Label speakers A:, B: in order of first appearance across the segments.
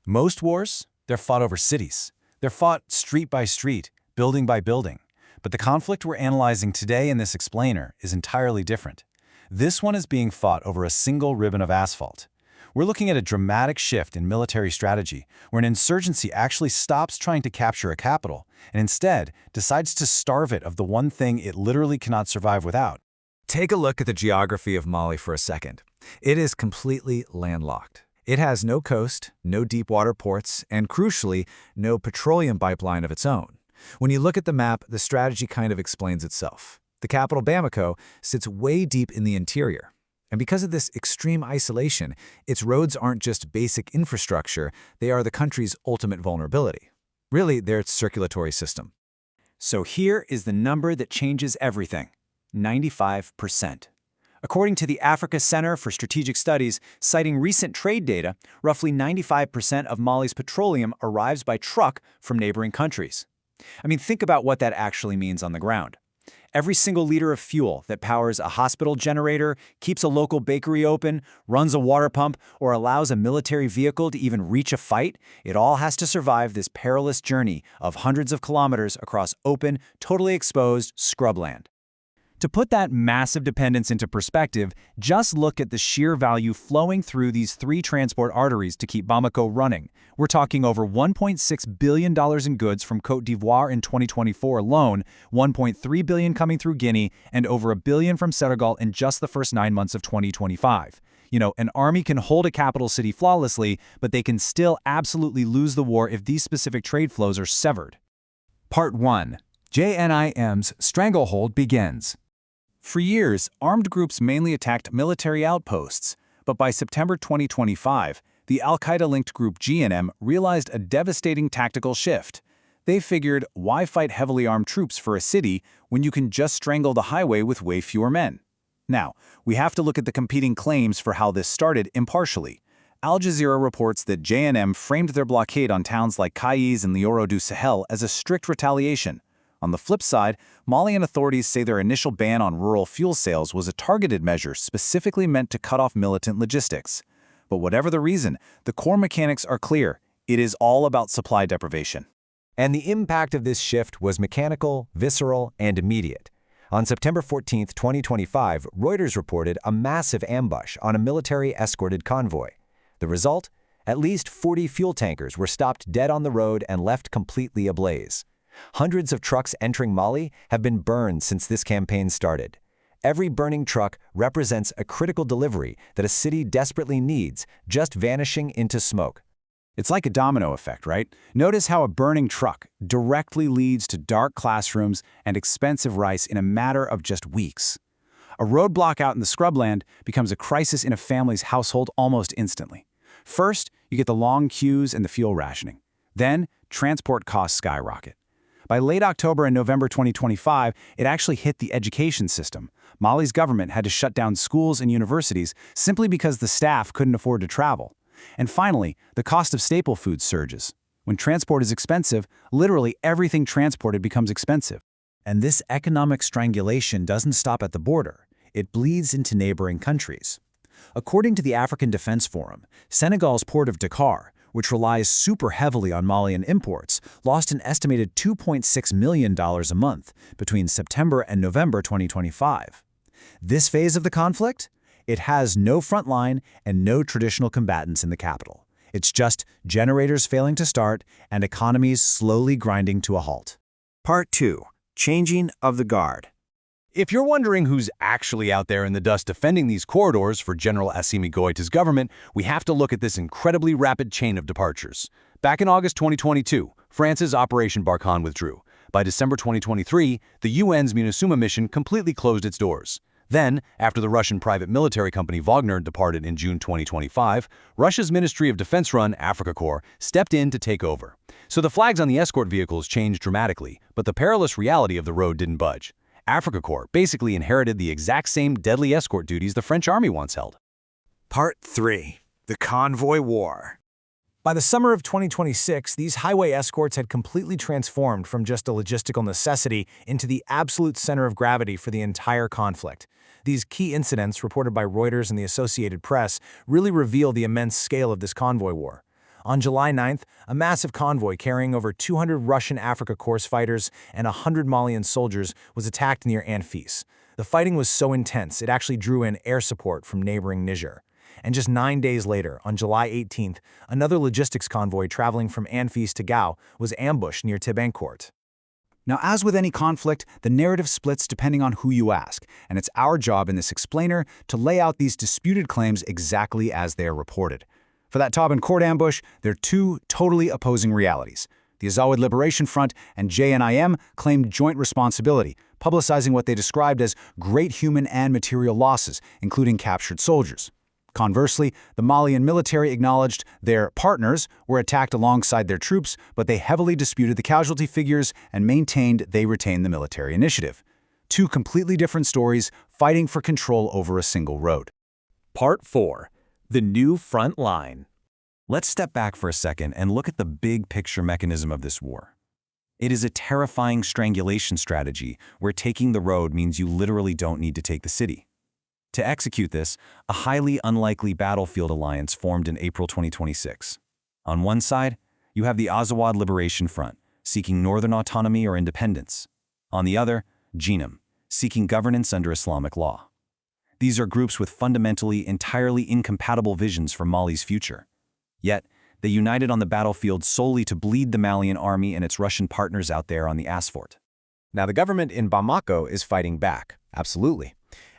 A: Most wars, they're fought over cities. They're fought street by street, building by building. But the conflict we're analyzing today in this explainer is entirely different. This one is being fought over a single ribbon of asphalt. We're looking at a dramatic shift in military strategy, where an insurgency actually stops trying to capture a capital and instead decides to starve it of the one thing it literally cannot survive without.
B: Take a look at the geography of Mali for a second. It is completely landlocked. It has no coast, no deep water ports, and crucially, no petroleum pipeline of its own. When you look at the map, the strategy kind of explains itself. The capital, Bamako, sits way deep in the interior. And because of this extreme isolation, its roads aren't just basic infrastructure, they are the country's ultimate vulnerability. Really, they're its circulatory system.
C: So here is the number that changes everything: 95%. According to the Africa Center for Strategic Studies, citing recent trade data, roughly 95% of Mali's petroleum arrives by truck from neighboring countries. I mean, think about what that actually means on the ground. Every single liter of fuel that powers a hospital generator, keeps a local bakery open, runs a water pump, or allows a military vehicle to even reach a fight, it all has to survive this perilous journey of hundreds of kilometers across open, totally exposed scrubland. To put that massive dependence into perspective, just look at the sheer value flowing through these three transport arteries to keep Bamako running. We're talking over $1.6 billion in goods from Côte d'Ivoire in 2024 alone, $1.3 billion coming through Guinea, and over $1 billion from Senegal in just the first 9 months of 2025. You know, an army can hold a capital city flawlessly, but they can still absolutely lose the war if these specific trade flows are severed.
A: Part 1. JNIM's stranglehold begins. For years, armed groups mainly attacked military outposts, but by September 2025, the al-Qaeda-linked group JNIM realized a devastating tactical shift. They figured, why fight heavily armed troops for a city when you can just strangle the highway with way fewer men? Now, we have to look at the competing claims for how this started impartially. Al Jazeera reports that JNIM framed their blockade on towns like Kayes and Lioro du Sahel as a strict retaliation. On the flip side, Malian authorities say their initial ban on rural fuel sales was a targeted measure specifically meant to cut off militant logistics. But whatever the reason, the core mechanics are clear. It is all about supply deprivation.
D: And the impact of this shift was mechanical, visceral, and immediate. On September 14, 2025, Reuters reported a massive ambush on a military-escorted convoy. The result? At least 40 fuel tankers were stopped dead on the road and left completely ablaze. Hundreds of trucks entering Mali have been burned since this campaign started. Every burning truck represents a critical delivery that a city desperately needs, just vanishing into smoke.
A: It's like a domino effect, right? Notice how a burning truck directly leads to dark classrooms and expensive rice in a matter of just weeks. A roadblock out in the scrubland becomes a crisis in a family's household almost instantly. First, you get the long queues and the fuel rationing. Then, transport costs skyrocket. By late October and November 2025, it actually hit the education system. Mali's government had to shut down schools and universities simply because the staff couldn't afford to travel. And finally, the cost of staple foods surges. When transport is expensive, literally everything transported becomes expensive. And this economic strangulation doesn't stop at the border. It bleeds into neighboring countries. According to the African Defense Forum, Senegal's port of Dakar, which relies super heavily on Malian imports, lost an estimated $2.6 million a month between September and November 2025. This phase of the conflict? It has no front line and no traditional combatants in the capital. It's just generators failing to start and economies slowly grinding to a halt.
C: Part 2. Changing of the guard.
A: If you're wondering who's actually out there in the dust defending these corridors for General Assimi Goïta's government, we have to look at this incredibly rapid chain of departures. Back in August 2022, France's Operation Barkhane withdrew. By December 2023, the UN's MINUSMA mission completely closed its doors. Then, after the Russian private military company Wagner departed in June 2025, Russia's Ministry of Defense-run Africa Corps stepped in to take over. So the flags on the escort vehicles changed dramatically, but the perilous reality of the road didn't budge. Africa Corps basically inherited the exact same deadly escort duties the French army once held.
C: Part 3. The Convoy War.
B: By the summer of 2026, these highway escorts had completely transformed from just a logistical necessity into the absolute center of gravity for the entire conflict. These key incidents, reported by Reuters and the Associated Press, really reveal the immense scale of this convoy war.
C: On July 9th, a massive convoy carrying over 200 Russian Africa Corps fighters and 100 Malian soldiers was attacked near Anefis. The fighting was so intense, it actually drew in air support from neighboring Niger. And just 9 days later, on July 18th, another logistics convoy traveling from Anefis to Gao was ambushed near Tabankort.
A: Now, as with any conflict, the narrative splits depending on who you ask, and it's our job in this explainer to lay out these disputed claims exactly as they are reported. For that Tabankort ambush, there are two totally opposing realities. The Azawad Liberation Front and JNIM claimed joint responsibility, publicizing what they described as great human and material losses, including captured soldiers. Conversely, the Malian military acknowledged their partners were attacked alongside their troops, but they heavily disputed the casualty figures and maintained they retained the military initiative. Two completely different stories fighting for control over a single road.
C: Part 4. The New Front Line.
D: Let's step back for a second and look at the big picture mechanism of this war. It is a terrifying strangulation strategy where taking the road means you literally don't need to take the city. To execute this, a highly unlikely battlefield alliance formed in April 2026. On one side, you have the Azawad Liberation Front, seeking northern autonomy or independence. On the other, JNIM, seeking governance under Islamic law. These are groups with fundamentally entirely incompatible visions for Mali's future. Yet, they united on the battlefield solely to bleed the Malian army and its Russian partners out there on the asphalt.
C: Now, the government in Bamako is fighting back. Absolutely.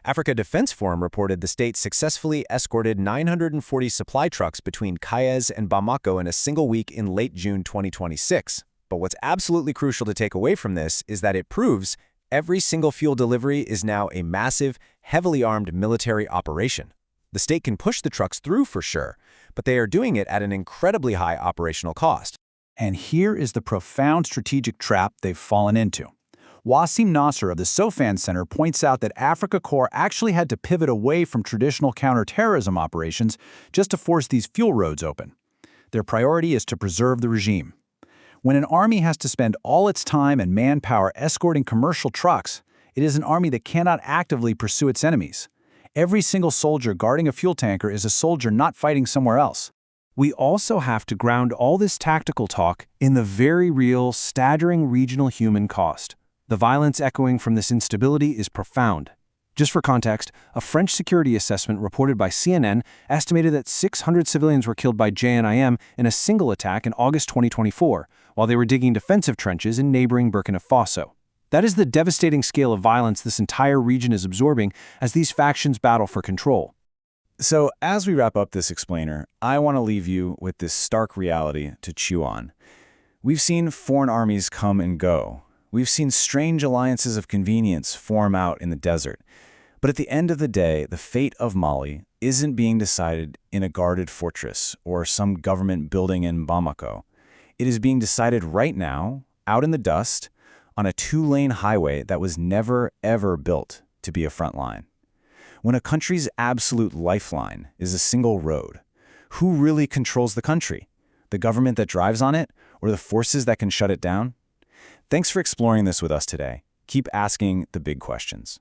C: Africa Defense Forum reported the state successfully escorted 940 supply trucks between Kayes and Bamako in a single week in late June 2026. But what's absolutely crucial to take away from this is that it proves every single fuel delivery is now a massive, heavily armed military operation. The state can push the trucks through for sure, but they are doing it at an incredibly high operational cost.
A: And here is the profound strategic trap they've fallen into. Wasim Nasser of the Sofan Center points out that Africa Corps actually had to pivot away from traditional counterterrorism operations just to force these fuel roads open. Their priority is to preserve the regime. When an army has to spend all its time and manpower escorting commercial trucks, it is an army that cannot actively pursue its enemies. Every single soldier guarding a fuel tanker is a soldier not fighting somewhere else. We also have to ground all this tactical talk in the very real, staggering regional human cost. The violence echoing from this instability is profound. Just for context, a French security assessment reported by CNN estimated that 600 civilians were killed by JNIM in a single attack in August 2024, while they were digging defensive trenches in neighboring Burkina Faso. That is the devastating scale of violence this entire region is absorbing as these factions battle for control. So, as we wrap up this explainer, I want to leave you with this stark reality to chew on. We've seen foreign armies come and go. We've seen strange alliances of convenience form out in the desert. But at the end of the day, the fate of Mali isn't being decided in a guarded fortress or some government building in Bamako. It is being decided right now, out in the dust, on a 2-lane highway that was never, ever built to be a front line. When a country's absolute lifeline is a single road, who really controls the country? The government that drives on it, or the forces that can shut it down? Thanks for exploring this with us today. Keep asking the big questions.